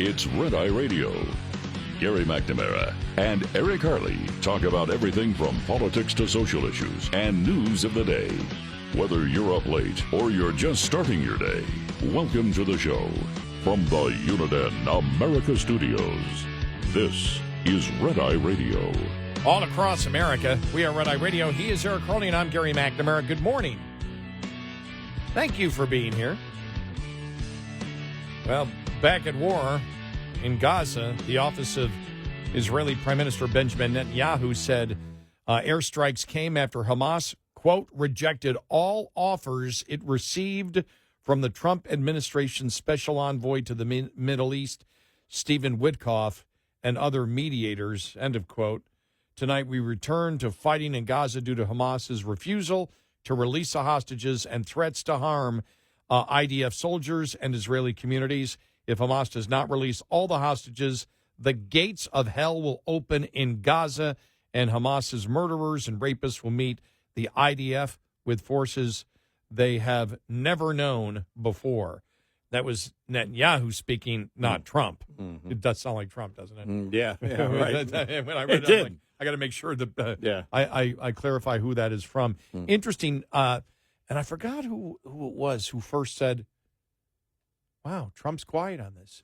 It's Red Eye Radio. Gary McNamara and Eric Harley talk about everything from politics to social issues and news of the day. Whether you're up late or you're just starting your day, welcome to the show. From the Uniden America Studios, this is Red Eye Radio. All across America, we are Red Eye Radio. He is Eric Harley, and I'm Gary McNamara. Good morning. Thank you for being here. Well, back at war in Gaza, the office of Israeli Prime Minister Benjamin Netanyahu said airstrikes came after Hamas, quote, rejected all offers it received from the Trump administration's special envoy to the Middle East, Stephen Witkoff, and other mediators, end of quote. Tonight we return to fighting in Gaza due to Hamas's refusal to release the hostages and threats to harm IDF soldiers and Israeli communities. If Hamas does not release all the hostages, the gates of hell will open in Gaza, and Hamas's murderers and rapists will meet the IDF with forces they have never known before. That was Netanyahu speaking, not Trump. Mm-hmm. It does sound like Trump, doesn't it? Yeah, right. When I read it, I got to make sure that I clarify who that is from. Interesting, and I forgot who it was who first said, wow, Trump's quiet on this.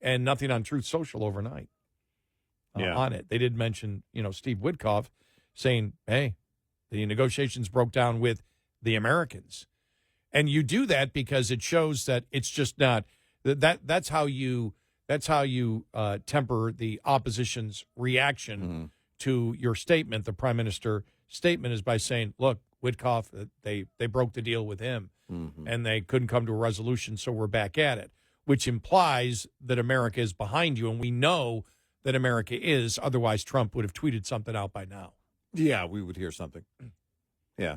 And nothing on Truth Social overnight on it. They did mention, Steve Witkoff saying, hey, the negotiations broke down with the Americans. And you do that because it shows that it's just not that's how you temper the opposition's reaction to your statement. The prime minister's statement is by saying, look, Witkoff, they broke the deal with him and they couldn't come to a resolution, so we're back at it, which implies that America is behind you, and we know that America is. Otherwise, Trump would have tweeted something out by now. Yeah, we would hear something. Yeah.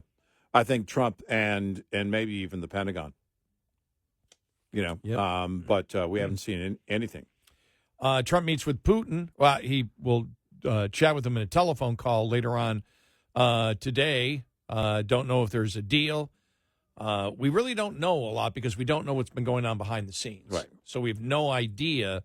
I think Trump and maybe even the Pentagon, but we haven't seen anything. Trump meets with Putin. Well, he will chat with him in a telephone call later on today. Don't know if there's a deal. We really don't know a lot because we don't know what's been going on behind the scenes. Right. So we have no idea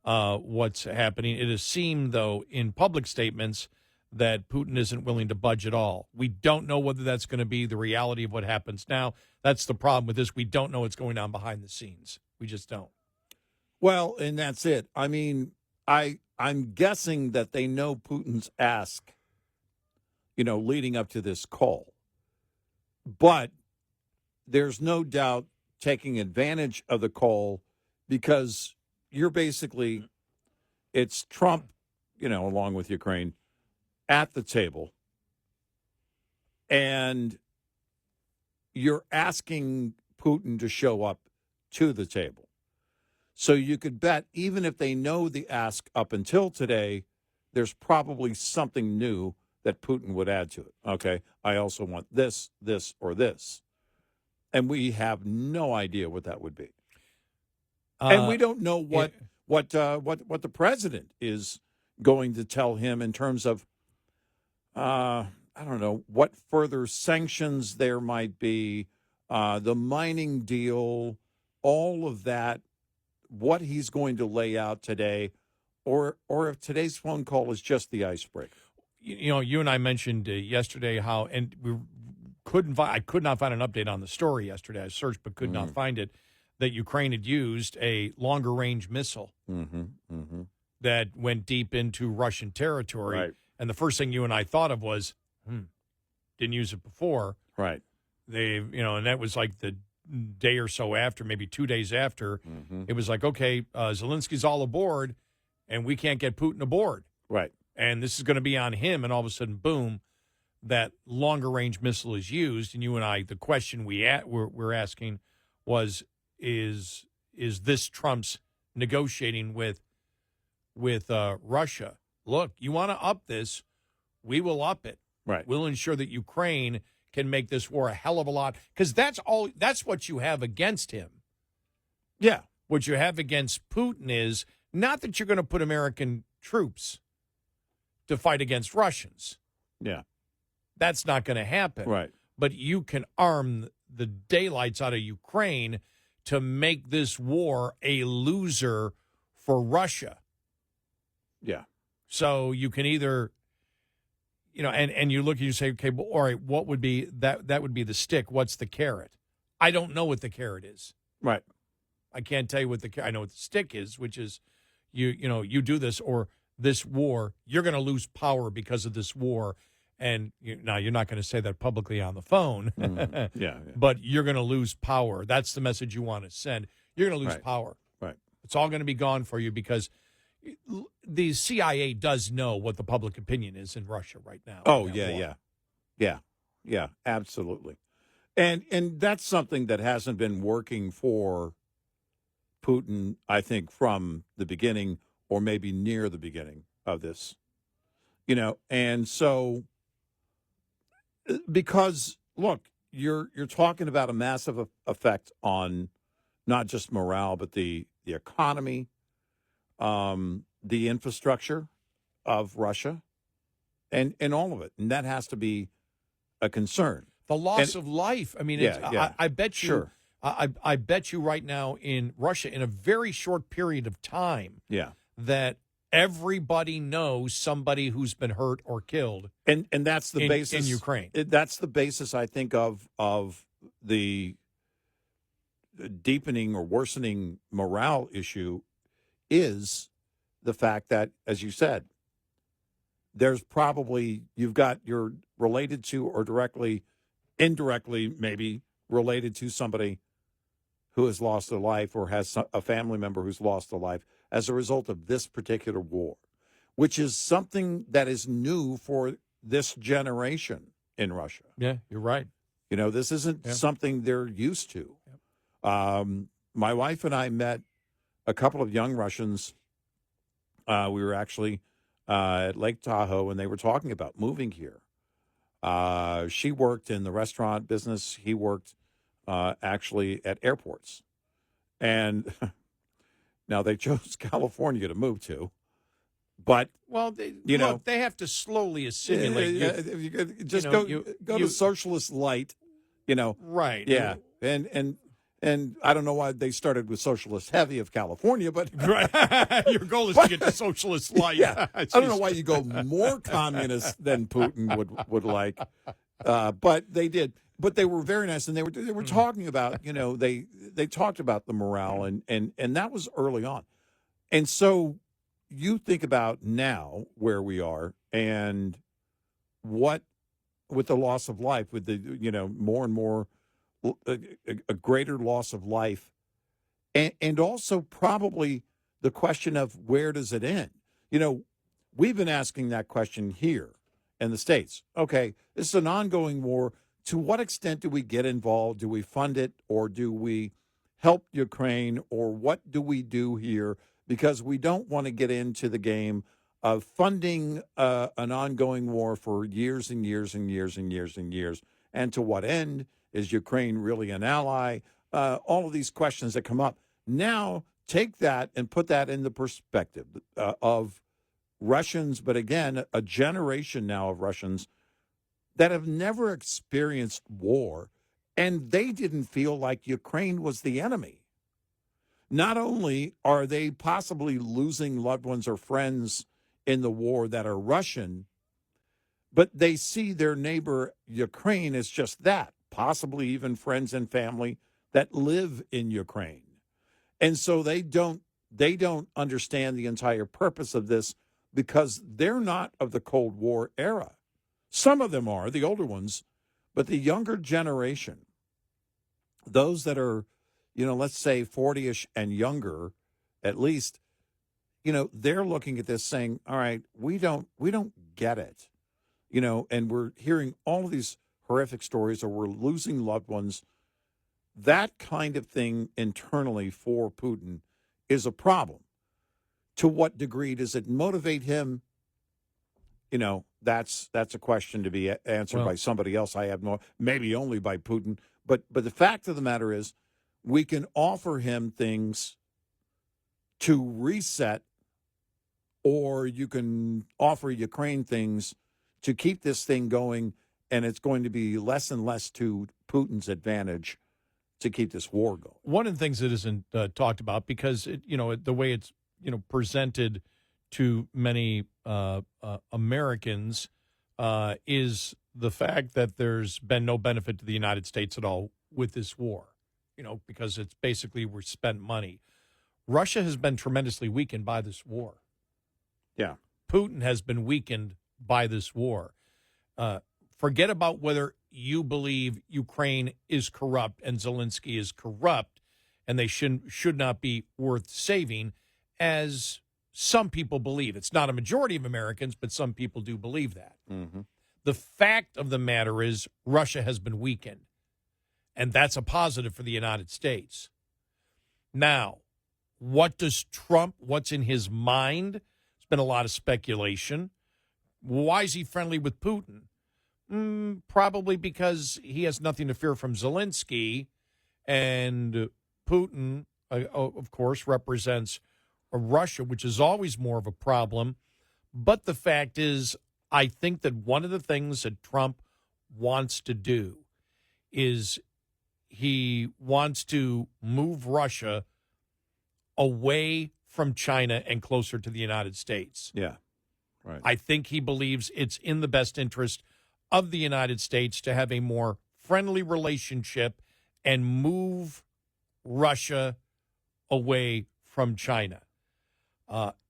what's happening. It has seemed, though, in public statements that Putin isn't willing to budge at all. We don't know whether that's going to be the reality of what happens now. That's the problem with this. We don't know what's going on behind the scenes. We just don't. Well, and that's it. I mean, I'm guessing that they know Putin's ask, leading up to this call. But there's no doubt taking advantage of the call because you're basically, it's Trump, along with Ukraine, at the table, and you're asking Putin to show up to the table. So you could bet, even if they know the ask up until today, there's probably something new that Putin would add to it. Okay, I also want this, this, or this. And we have no idea what that would be. And we don't know what the president is going to tell him in terms of, I don't know, what further sanctions there might be, the mining deal, all of that, what he's going to lay out today, or if today's phone call is just the icebreaker. You and I mentioned yesterday how, and I could not find an update on the story yesterday. I searched but could not find it, that Ukraine had used a longer-range missile that went deep into Russian territory. Right. And the first thing you and I thought of was, didn't use it before. Right. And that was like the day or so after, maybe 2 days after. It was like, okay, Zelensky's all aboard, and we can't get Putin aboard. Right. And this is going to be on him. And all of a sudden, boom, that longer-range missile is used. And you and I, the question we're asking was, is this Trump's negotiating with Russia? Look, you want to up this, we will up it. Right. We'll ensure that Ukraine can make this war a hell of a lot. Because that's what you have against him. Yeah. What you have against Putin is not that you're going to put American troops to fight against Russians. Yeah. That's not going to happen. Right. But you can arm the daylights out of Ukraine to make this war a loser for Russia. Yeah. So you can either, and you look and you say, okay, well, all right, what would be that would be the stick. What's the carrot? I don't know what the carrot is. Right. I can't tell you what I know what the stick is, which is you do this or this war, you're going to lose power because of this war. And now you're not going to say that publicly on the phone, Yeah. but you're going to lose power. That's the message you want to send. You're going to lose power. Right. It's all going to be gone for you because the CIA does know what the public opinion is in Russia right now. Oh, yeah, absolutely. And that's something that hasn't been working for Putin, I think, from the beginning or maybe near the beginning of this. And so because, look, you're talking about a massive effect on not just morale, but the economy, the infrastructure of Russia, and all of it. And that has to be a concern. The loss of life. I mean, I bet you. Sure. I bet you right now in Russia, in a very short period of time, that everybody knows somebody who's been hurt or killed. And that's the basis in Ukraine. That's the basis, I think, of the deepening or worsening morale issue is the fact that, as you said, there's probably you're related to or directly, indirectly, maybe related to somebody who has lost their life or has a family member who's lost their life as a result of this particular war, which is something that is new for this generation in Russia. Yeah, you're right. This isn't something they're used to. Yep. My wife and I met a couple of young Russians. We were actually at Lake Tahoe, and they were talking about moving here. She worked in the restaurant business. He worked actually at airports. And now they chose California to move to. But, they have to slowly assimilate. Go to socialist light, Right. Yeah. And I don't know why they started with socialist heavy of California, but right. Your goal is to get to socialist light. Yeah. I don't know why you go more communist than Putin would like, but they did. But they were very nice, and they were talking about they talked about the morale and that was early on, and so you think about now where we are and what with the loss of life, with the more and more a greater loss of life, and also probably the question of where does it end? We've been asking that question here in the States. Okay, this is an ongoing war. To what extent do we get involved? Do we fund it, or do we help Ukraine, or what do we do here? Because we don't want to get into the game of funding an ongoing war for years and years and years and years and years. And to what end? Is Ukraine really an ally? All of these questions that come up. Now, take that and put that in the perspective of Russians, but again, a generation now of Russians that have never experienced war, and they didn't feel like Ukraine was the enemy. Not only are they possibly losing loved ones or friends in the war that are Russian, but they see their neighbor Ukraine as just that, possibly even friends and family that live in Ukraine. And so they don't understand the entire purpose of this because they're not of the Cold War era. Some of them are, the older ones, but the younger generation, those that are, let's say 40-ish and younger, at least, they're looking at this saying, all right, we don't get it, and we're hearing all of these horrific stories, or we're losing loved ones. That kind of thing internally for Putin is a problem. To what degree does it motivate him? That's a question to be answered by somebody else. I have maybe only by Putin. But the fact of the matter is, we can offer him things to reset, or you can offer Ukraine things to keep this thing going, and it's going to be less and less to Putin's advantage to keep this war going. One of the things that isn't talked about, because the way it's presented to many Americans is the fact that there's been no benefit to the United States at all with this war, because it's basically we're spent money. Russia has been tremendously weakened by this war. Yeah. Putin has been weakened by this war. Forget about whether you believe Ukraine is corrupt and Zelensky is corrupt and they should not be worth saving, as some people believe. It's not a majority of Americans, but some people do believe that. Mm-hmm. The fact of the matter is Russia has been weakened, and that's a positive for the United States. Now, what's in his mind? There's been a lot of speculation. Why is he friendly with Putin? Probably because he has nothing to fear from Zelensky, and Putin, of course, represents Russia, which is always more of a problem. But the fact is, I think that one of the things that Trump wants to do is he wants to move Russia away from China and closer to the United States. Yeah, right. I think he believes it's in the best interest of the United States to have a more friendly relationship and move Russia away from China.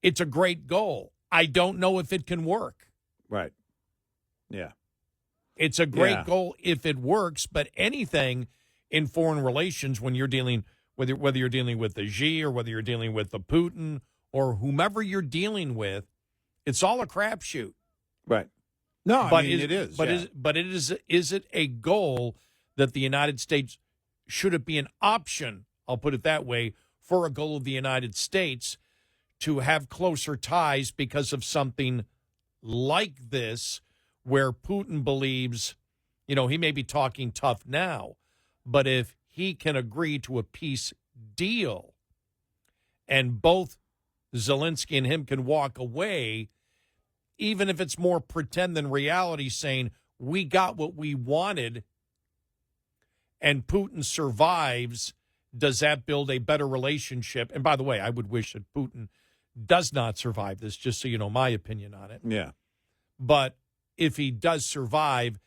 It's a great goal. I don't know if it can work. Right. Yeah. It's a great goal if it works, but anything in foreign relations, when you're dealing, whether you're dealing with the Xi or whether you're dealing with the Putin or whomever you're dealing with, it's all a crapshoot. Right. No, I mean, it is. But is it a goal that the United States, should it be an option, I'll put it that way, for a goal of the United States to have closer ties because of something like this, where Putin believes, he may be talking tough now, but if he can agree to a peace deal and both Zelensky and him can walk away, even if it's more pretend than reality, saying we got what we wanted and Putin survives, does that build a better relationship? And by the way, I would wish that Putin does not survive this, just so you know my opinion on it. Yeah. But if he does survive,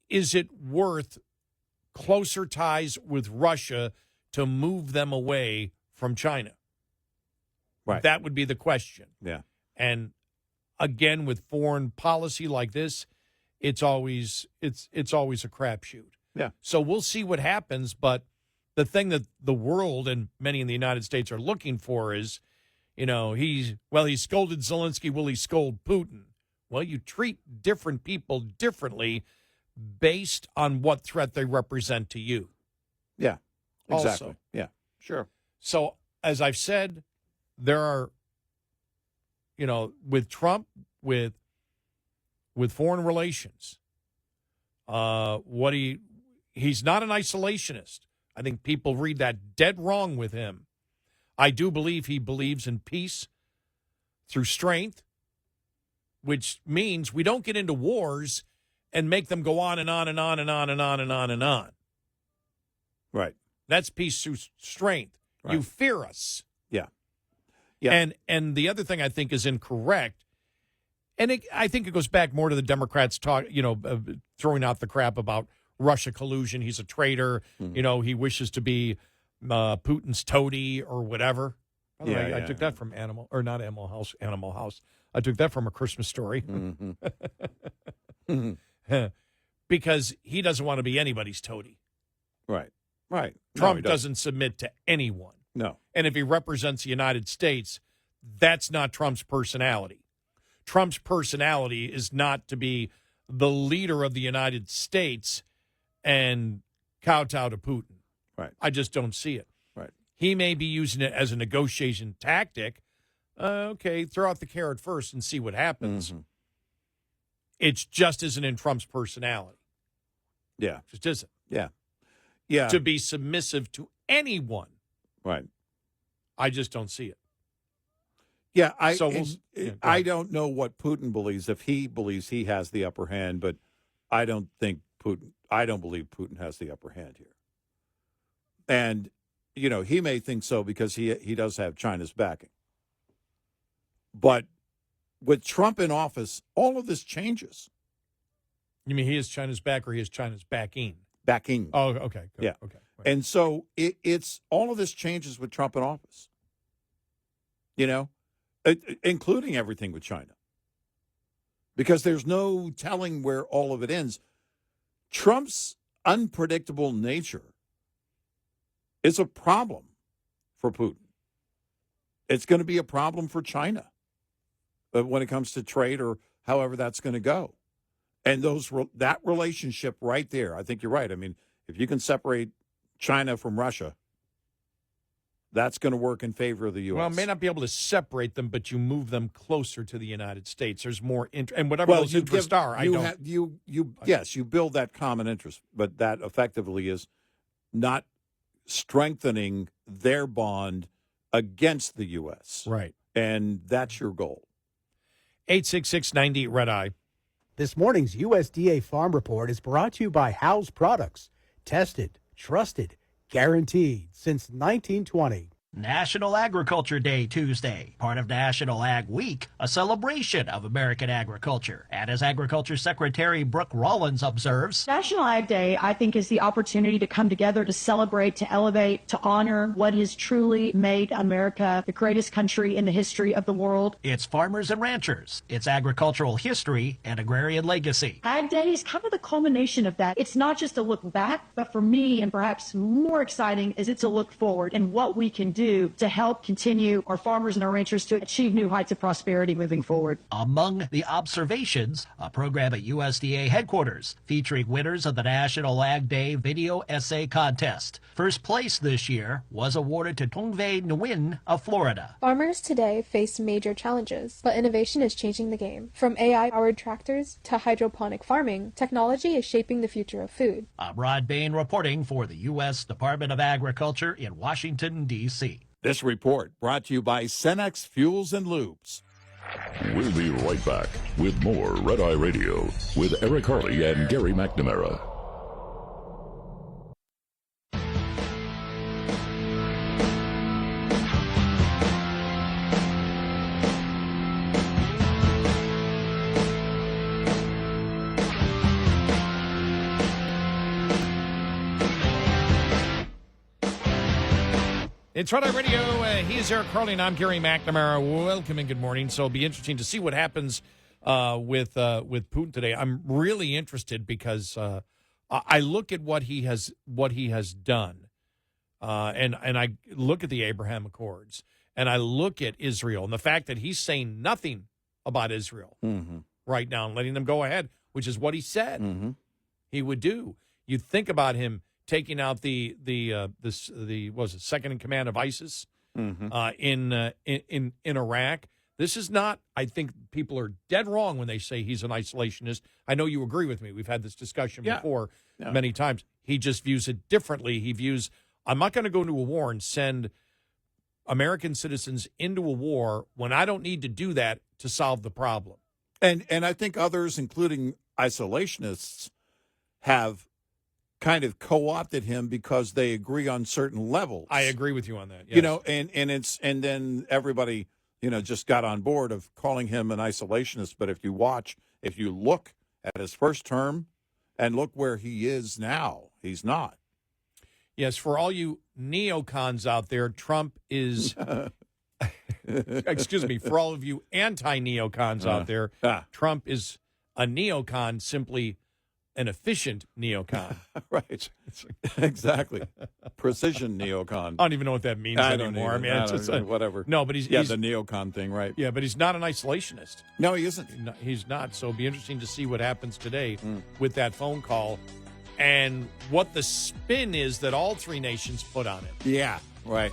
is it worth closer ties with Russia to move them away from China? Right. That would be the question. Yeah. And again, with foreign policy like this, it's always a crapshoot. Yeah. So we'll see what happens. But the thing that the world and many in the United States are looking for is, he scolded Zelensky. Will he scold Putin? Well, you treat different people differently based on what threat they represent to you. Yeah. Exactly. Also. Yeah. Sure. So, as I've said, there are, with Trump, with foreign relations, he's not an isolationist. I think people read that dead wrong with him. I do believe he believes in peace through strength, which means we don't get into wars and make them go on and on and on and on and on and on and on. Right. That's peace through strength. Right. You fear us. Yeah. Yeah. And the other thing I think is incorrect, and I think it goes back more to the Democrats throwing out the crap about Russia collusion. He's a traitor. Mm-hmm. He wishes to be Putin's toady or whatever. By the way, I took that from Animal House. I took that from A Christmas Story. Mm-hmm. Because he doesn't want to be anybody's toady. Right. Right. Trump doesn't submit to anyone. No. And if he represents the United States, that's not Trump's personality. Trump's personality is not to be the leader of the United States and kowtow to Putin. Right. I just don't see it. Right. He may be using it as a negotiation tactic. Okay, throw out the carrot first and see what happens. Mm-hmm. It just isn't in Trump's personality. Yeah. It just isn't. Yeah. Yeah. To be submissive to anyone. Right. I just don't see it. Yeah, I don't know what Putin believes, if he believes he has the upper hand, but I don't believe Putin has the upper hand here. And, he may think so because he does have China's backing. But with Trump in office, all of this changes. You mean he is China's back, or he is China's backing? Backing. Oh, okay. Good. Yeah. Okay. Right. And so it's all of this changes with Trump in office, including everything with China, because there's no telling where all of it ends. Trump's unpredictable nature is a problem for Putin. It's going to be a problem for China when it comes to trade or however that's going to go. And that relationship right there, I think you're right. I mean, if you can separate China from Russia, that's going to work in favor of the U.S. Well, may not be able to separate them, but you move them closer to the United States. There's more and whatever those interests are. Yes, you build that common interest, but that effectively is not strengthening their bond against the U.S. Right. And that's your goal. 866-90 Red Eye. This morning's USDA Farm Report is brought to you by House Products. Tested, trusted, guaranteed since 1920. National Agriculture Day Tuesday, part of National Ag Week, a celebration of American agriculture. And as Agriculture Secretary Brooke Rollins observes, National Ag Day, I think, is the opportunity to come together, to celebrate, to elevate, to honor what has truly made America the greatest country in the history of the world. It's farmers and ranchers, it's agricultural history and agrarian legacy. Ag Day is kind of the culmination of that. It's not just a look back, but for me, and perhaps more exciting, is it's a look forward and what we can do to help continue our farmers and our ranchers to achieve new heights of prosperity moving forward. Among the observations, a program at USDA headquarters featuring winners of the National Ag Day Video Essay Contest. First place this year was awarded to Tongvei Nguyen of Florida. Farmers today face major challenges, but innovation is changing the game. From AI-powered tractors to hydroponic farming, technology is shaping the future of food. I'm Rod Bain reporting for the U.S. Department of Agriculture in Washington, D.C. This report brought to you by Cenex Fuels and Lubes. We'll be right back with more Red Eye Radio with Eric Harley and Gary McNamara. It's Red Eye Radio. He is Eric Harley, and I'm Gary McNamara. Welcome and good morning. So it'll be interesting to see what happens with Putin today. I'm really interested because I look at what he has done, and I look at the Abraham Accords, and I look at Israel, and the fact that he's saying nothing about Israel right now and letting them go ahead, which is what he said he would do. You think about him taking out the second in command of ISIS in Iraq. This is not. I think people are dead wrong when they say he's an isolationist. I know you agree with me. We've had this discussion before many times. He just views it differently. He views, I'm not going to go into a war and send American citizens into a war when I don't need to do that to solve the problem. And I think others, including isolationists, have kind of co-opted him because they agree on certain levels. I agree with you on that. Yes. And then everybody, just got on board of calling him an isolationist. But if you look at his first term and look where he is now, he's not. Yes, for all you neocons out there, Trump is excuse me, for all of you anti-neocons out there, Trump is a neocon, simply an efficient neocon. Right. Exactly. Precision neocon. I don't even know what that means anymore. Whatever. No, but he's the neocon thing, right? Yeah, but he's not an isolationist. No, he isn't. He's not. So it'll be interesting to see what happens today with that phone call and what the spin is that all three nations put on it. Yeah, right.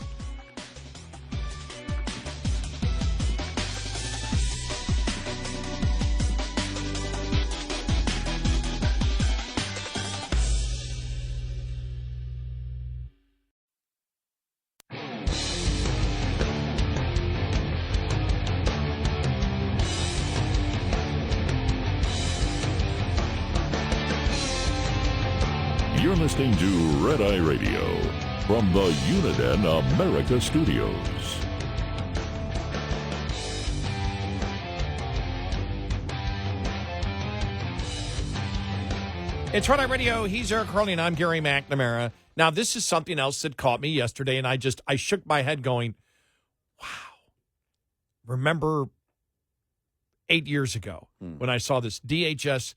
You're listening to Red Eye Radio from the Uniden America Studios. It's Friday Radio. He's Eric Harley, and I'm Gary McNamara. Now, this is something else that caught me yesterday, and I shook my head going, wow. Remember 8 years ago when I saw this? DHS,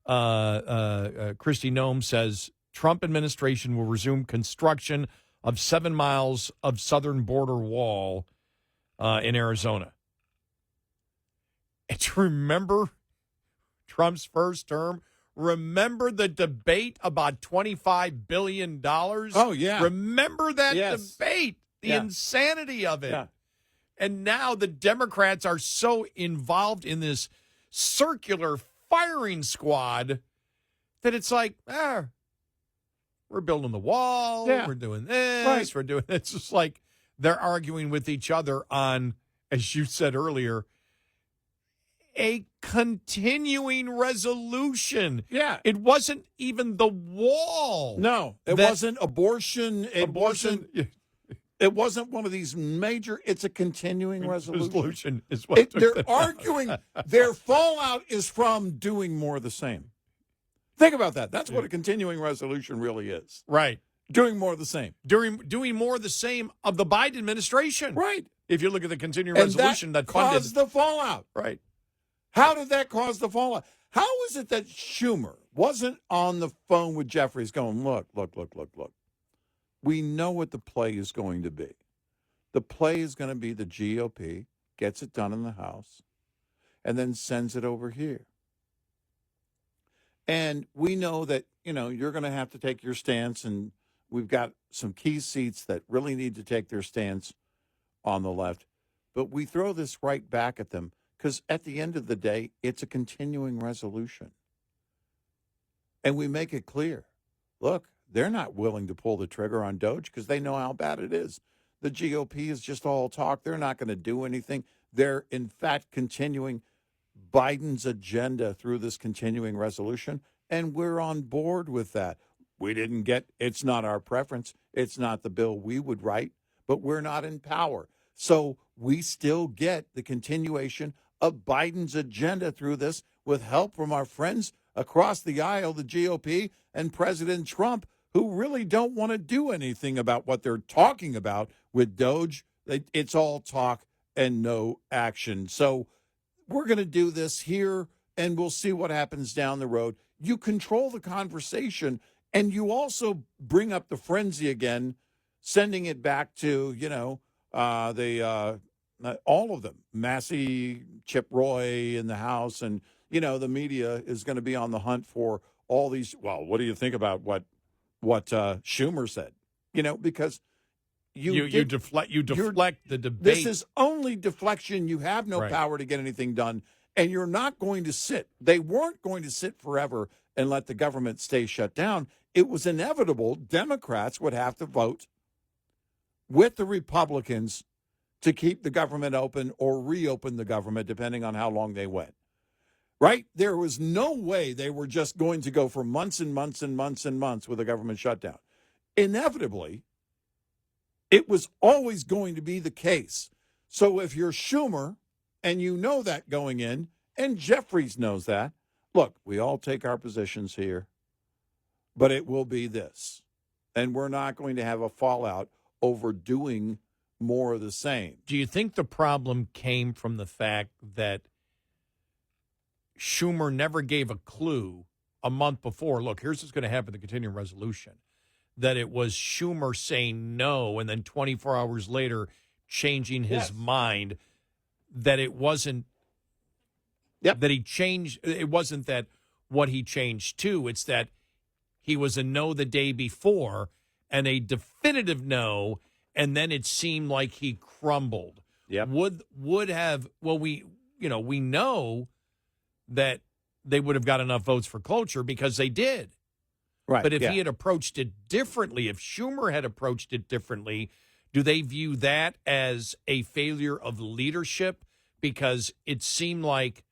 Kristi Noem says Trump administration will resume construction of 7 miles of southern border wall in Arizona. And to remember Trump's first term, remember the debate about $25 billion? Oh, yeah. Remember that Yes. debate, the insanity of it. Yeah. And now the Democrats are so involved in this circular firing squad that it's like, we're building the wall. Yeah. We're doing this. Right. We're doing it's just like they're arguing with each other on, as you said earlier, a continuing resolution. Yeah. It wasn't even the wall. No, it wasn't abortion. It Abortion. wasn't one of these major. It's a continuing resolution. Is what They're arguing. Their fallout is from doing more of the same. Think about that. That's what a continuing resolution really is. Right. Doing more of the same. Doing more of the same of the Biden administration. Right. If you look at the continuing And resolution that caused funded the fallout. right. How did that cause the fallout? How is it that Schumer wasn't on the phone with Jeffries going, look. We know what the play is going to be. The play is going to be the GOP gets it done in the House and then sends it over here. And we know that, you're going to have to take your stance, and we've got some key seats that really need to take their stance on the left. But we throw this right back at them because at the end of the day, it's a continuing resolution. And we make it clear, look, they're not willing to pull the trigger on Doge because they know how bad it is. The GOP is just all talk. They're not going to do anything. They're, in fact, continuing Biden's agenda through this continuing resolution, and we're on board with that. We didn't get, it's not our preference. It's not the bill we would write, but we're not in power. So we still get the continuation of Biden's agenda through this with help from our friends across the aisle, the GOP and President Trump, who really don't want to do anything about what they're talking about with Doge. It's all talk and no action. So we're going to do this here, and we'll see what happens down the road. You control the conversation, and you also bring up the frenzy again, sending it back to, all of them, Massey, Chip Roy in the House, and, the media is going to be on the hunt for all these. Well, what do you think about what Schumer said? Because you deflect the debate. This is only deflection. You have no Right. power to get anything done, and you're not going to sit. They weren't going to sit forever and let the government stay shut down. It was inevitable. Democrats would have to vote with the Republicans to keep the government open or reopen the government, depending on how long they went. Right? There was no way they were just going to go for months and months and months and months with a government shutdown. Inevitably, it was always going to be the case. So if you're Schumer, and you know that going in, and Jeffries knows that, look, we all take our positions here, but it will be this. And we're not going to have a fallout over doing more of the same. Do you think the problem came from the fact that Schumer never gave a clue a month before? Look, here's what's going to happen with the continuing resolution. That it was Schumer saying no, and then 24 hours later changing his mind. That it wasn't that he changed. It wasn't that what he changed to. It's that he was a no the day before and a definitive no, and then it seemed like he crumbled. Yep. Would have, well, we know that they would have got enough votes for cloture because they did. Right. But if he had approached it differently, if Schumer had approached it differently, do they view that as a failure of leadership? Because it seemed like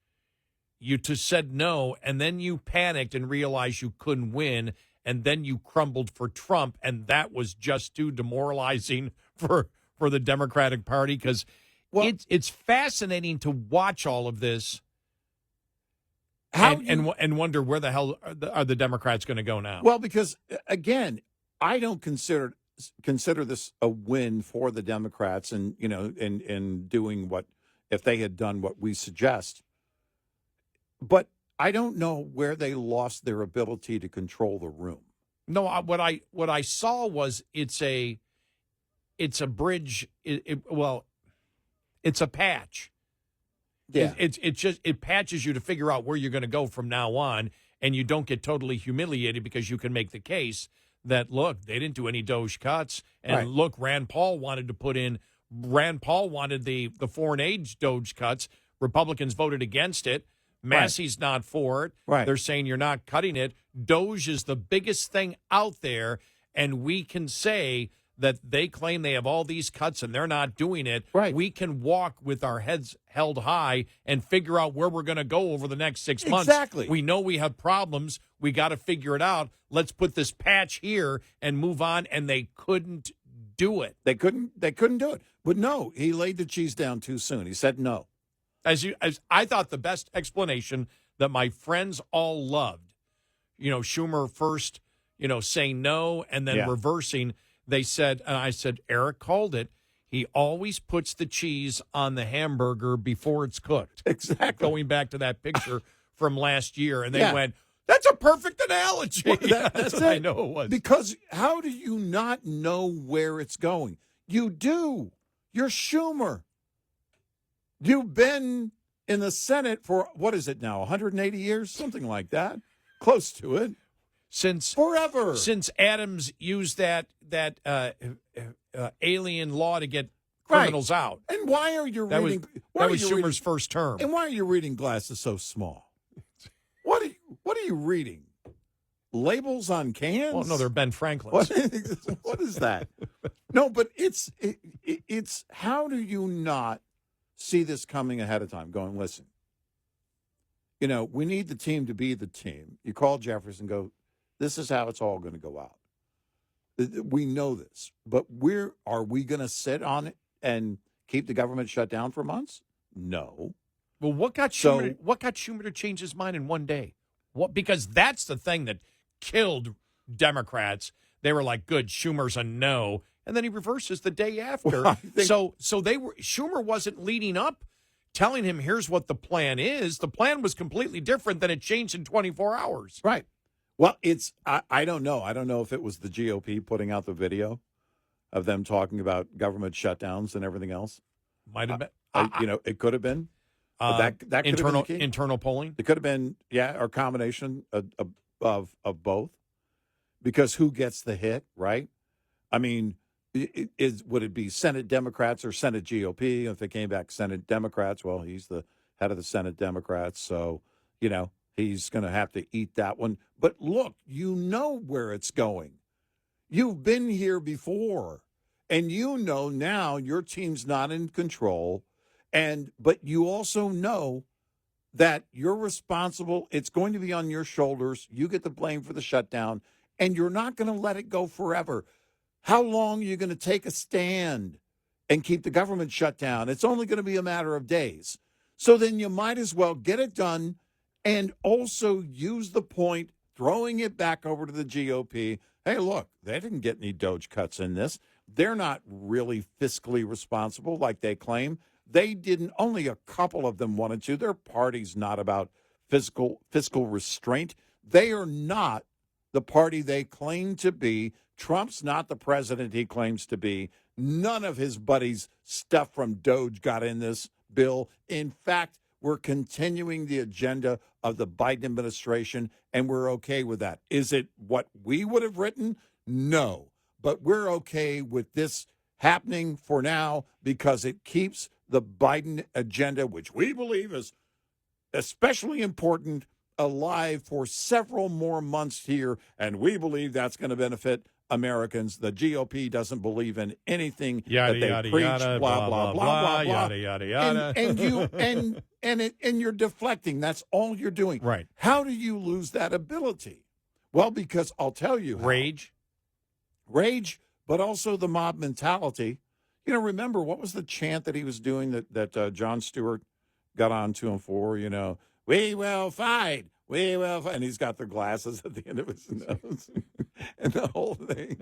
you just said no, and then you panicked and realized you couldn't win, and then you crumbled for Trump, and that was just too demoralizing for the Democratic Party. Because it's fascinating to watch all of this and wonder where the hell are the Democrats going to go now? Well, because again, I don't consider this a win for the Democrats, and in doing what, if they had done what we suggest. But I don't know where they lost their ability to control the room. No, what I saw was it's a bridge. It's a patch. Yeah, it patches you to figure out where you're going to go from now on, and you don't get totally humiliated because you can make the case that, look, they didn't do any Doge cuts, and right. Look, Rand Paul wanted the foreign aid Doge cuts. Republicans voted against it. Massey's not for it. Right. They're saying you're not cutting it. Doge is the biggest thing out there, and we can say that they claim they have all these cuts and they're not doing it. Right. We can walk with our heads held high and figure out where we're going to go over the next 6 months. Exactly. We know we have problems. We got to figure it out. Let's put this patch here and move on. And they couldn't do it. They couldn't do it. But no, he laid the cheese down too soon. He said no. As I thought the best explanation that my friends all loved, Schumer first, saying no and then reversing. They said, and I said, Eric called it. He always puts the cheese on the hamburger before it's cooked. Exactly. Going back to that picture from last year. And they went, that's a perfect analogy. Well, that's what it. I know it was. Because how do you not know where it's going? You do. You're Schumer. You've been in the Senate for, what is it now, 180 years? Something like that. Close to it. Forever. Since Adams used that alien law to get criminals out. And why are you reading? That was Schumer's first term. And why are you reading glasses so small? What are you reading? Labels on cans? Well, no, they're Ben Franklin's. What is that? No, but it's how do you not see this coming ahead of time? Going, listen. We need the team to be the team. You call Jefferson, go, this is how it's all going to go out. We know this, but are we going to sit on it and keep the government shut down for months? No. Well, what got Schumer to change his mind in one day? Because that's the thing that killed Democrats. They were like, good, Schumer's a no, and then he reverses the day after. Well, Schumer wasn't leading up, telling him here's what the plan is. The plan was completely different than it changed in 24 hours. Right. Well, I don't know. I don't know if it was the GOP putting out the video of them talking about government shutdowns and everything else. Might have been. It could have been. But that could have been internal polling. It could have been, or a combination of both. Because who gets the hit, right? I mean, would it be Senate Democrats or Senate GOP? If they came back Senate Democrats, well, he's the head of the Senate Democrats, so he's going to have to eat that one. But look, you know where it's going. You've been here before, and now your team's not in control. But you also know that you're responsible. It's going to be on your shoulders. You get the blame for the shutdown, and you're not going to let it go forever. How long are you going to take a stand and keep the government shut down? It's only going to be a matter of days. So then you might as well get it done and also use the point, throwing it back over to the GOP. Hey, look, they didn't get any Doge cuts in this. They're not really fiscally responsible like they claim. They didn't. Only a couple of them wanted to. Their party's not about fiscal restraint. They are not the party they claim to be. Trump's not the president he claims to be. None of his buddies' stuff from Doge got in this bill. In fact, we're continuing the agenda of the Biden administration, and we're okay with that. Is it what we would have written? No. But we're okay with this happening for now because it keeps the Biden agenda, which we believe is especially important, alive for several more months here, and we believe that's going to benefit Americans. The GOP doesn't believe in anything that they preach. Blah blah blah. Yada yada yada. And you're deflecting. That's all you're doing. Right. How do you lose that ability? Well, because I'll tell you, rage, but also the mob mentality. Remember what was the chant that he was doing that Jon Stewart got on to him for? We will fight. We will fight. And he's got the glasses at the end of his nose and the whole thing.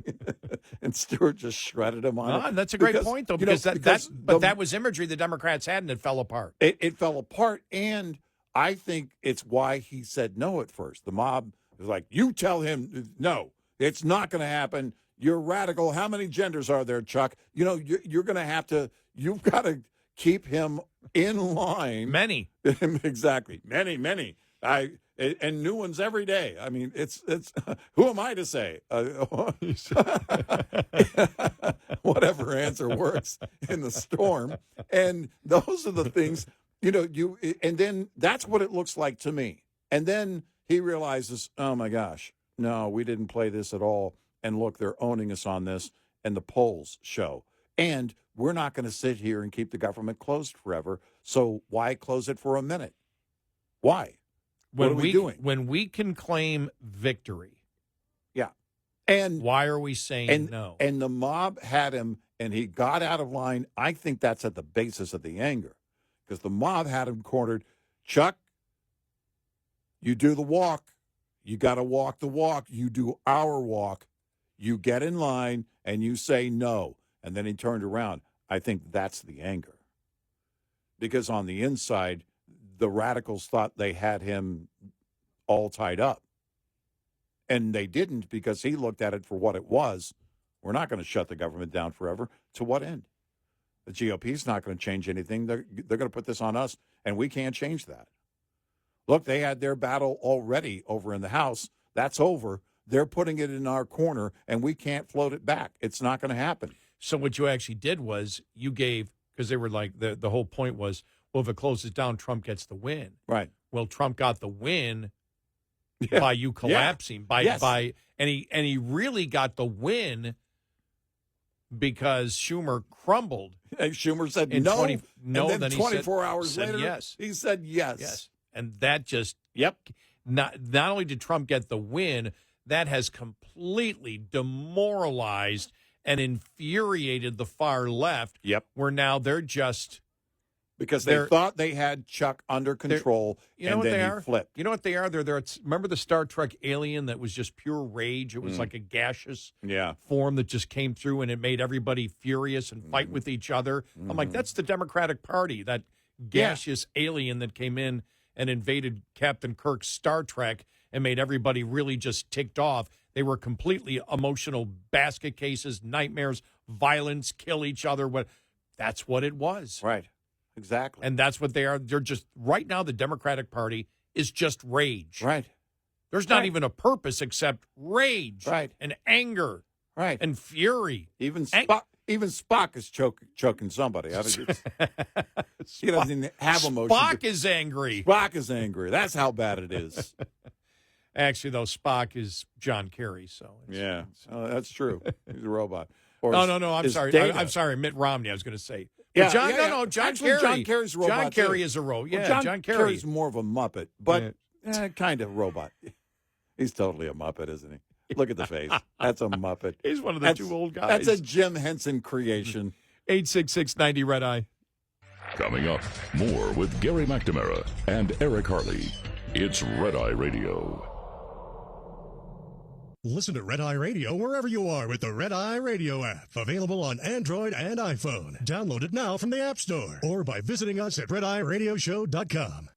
And Stewart just shredded him on it. That's a great point, though, because that was imagery the Democrats had, and it fell apart. It fell apart, and I think it's why he said no at first. The mob was like, you tell him, no, it's not going to happen. You're radical. How many genders are there, Chuck? You're going to have to, you've got to keep him in line. Many. Exactly. Many. And new ones every day. I mean, it's who am I to say? Whatever answer works in the storm. And those are the things, and then that's what it looks like to me. And then he realizes, oh my gosh, no, we didn't play this at all. And look, they're owning us on this, and the polls show. And we're not going to sit here and keep the government closed forever. So why close it for a minute? Why? What are we doing? When we can claim victory. Yeah. And why are we saying no? And the mob had him, and he got out of line. I think that's at the basis of the anger, because the mob had him cornered. Chuck, you do the walk. You got to walk the walk. You do our walk. You get in line, and you say no. And then he turned around. I think that's the anger. Because on the inside, the radicals thought they had him all tied up. And they didn't, because he looked at it for what it was. We're not going to shut the government down forever. To what end? The GOP's not going to change anything. They're going to put this on us, and we can't change that. Look, they had their battle already over in the House. That's over. They're putting it in our corner, and we can't float it back. It's not going to happen. So what you actually did was you gave, because they were like, the whole point was, well, if it closes down, Trump gets the win. Right. Well, Trump got the win by you collapsing. And he really got the win because Schumer crumbled. And Schumer said no. And then 24 hours later, yes. He said yes. Yes. And that just, yep. Not only did Trump get the win, that has completely demoralized and infuriated the far left. Yep. Where now they're just... Because they thought they had Chuck under control, and then he flipped. You know what they are? Remember the Star Trek alien that was just pure rage? It was like a gaseous form that just came through, and it made everybody furious and fight with each other. I'm like, that's the Democratic Party, that gaseous alien that came in and invaded Captain Kirk's Star Trek and made everybody really just ticked off. They were completely emotional basket cases, nightmares, violence, kill each other. That's what it was. Right. Exactly. And that's what they are. They're just, right now, the Democratic Party is just rage. Right. There's not even a purpose except rage. Right. And anger. Right. And fury. Even Spock is choking somebody. He doesn't have emotion. Spock is angry. Spock is angry. That's how bad it is. Actually, though, Spock is John Kerry. So that's true. He's a robot. No. I'm sorry. I'm sorry. Mitt Romney, I was going to say. Yeah, John Actually, Kerry. John Kerry's a robot. John Kerry too. is a robot. Yeah, well, John Kerry's more of a Muppet, but kind of robot. He's totally a Muppet, isn't he? Look at the face. That's a Muppet. He's one of the two old guys. That's a Jim Henson creation. 866-90 Red Eye. Coming up, more with Gary McNamara and Eric Harley. It's Red Eye Radio. Listen to Red Eye Radio wherever you are with the Red Eye Radio app. Available on Android and iPhone. Download it now from the App Store or by visiting us at RedEyeRadioshow.com.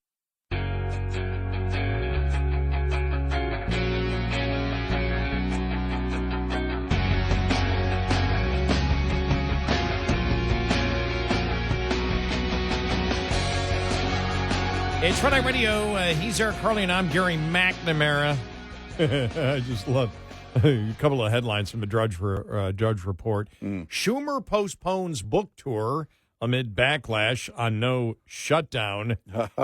It's Red Eye Radio. He's Eric Harley, and I'm Gary McNamara. I just love a couple of headlines from the Drudge Report. Schumer postpones book tour amid backlash on no shutdown.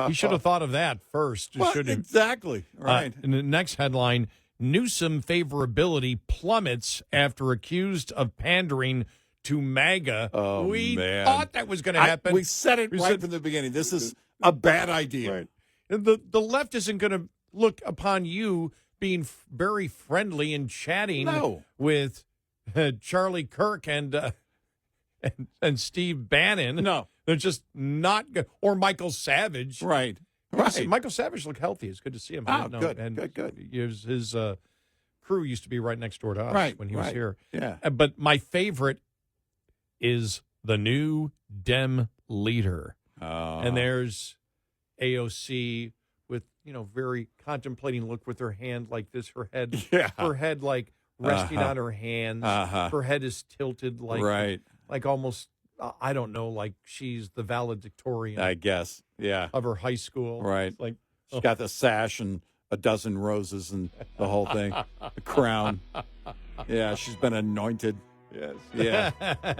He should have thought of that first. Exactly. Right. And the next headline, Newsom favorability plummets after accused of pandering to MAGA. Oh, we man. thought that was going to happen. We said it from the beginning. This is a bad idea. Right. And the left isn't going to look upon you being very friendly and chatting with Charlie Kirk and Steve Bannon. No. They're just not good. Or Michael Savage. Right. Right. Michael Savage looked healthy. It's good to see him. Oh, good, And good. His crew used to be right next door to us Right, when he was right. here. Yeah. But my favorite is the new Dem leader. And there's AOC with, very contemplating look with her hand like this, her head like resting on her hands. Her head is tilted like almost, I don't know, like she's the valedictorian. I guess. Yeah. Of her high school. Right. Like she's got the sash and a dozen roses and the whole thing, the crown. Yeah, she's been anointed. Yes. Yeah.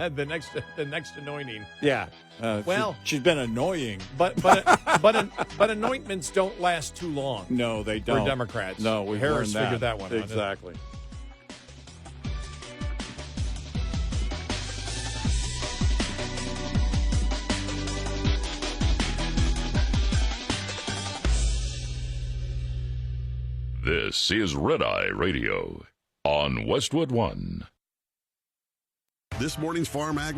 the next anointing. Yeah. She's been annoying. But anointments don't last too long. No, they don't. For Democrats. No, we Harris learned figured that one out. Exactly. This is Red Eye Radio on Westwood One. This morning's Farm Agri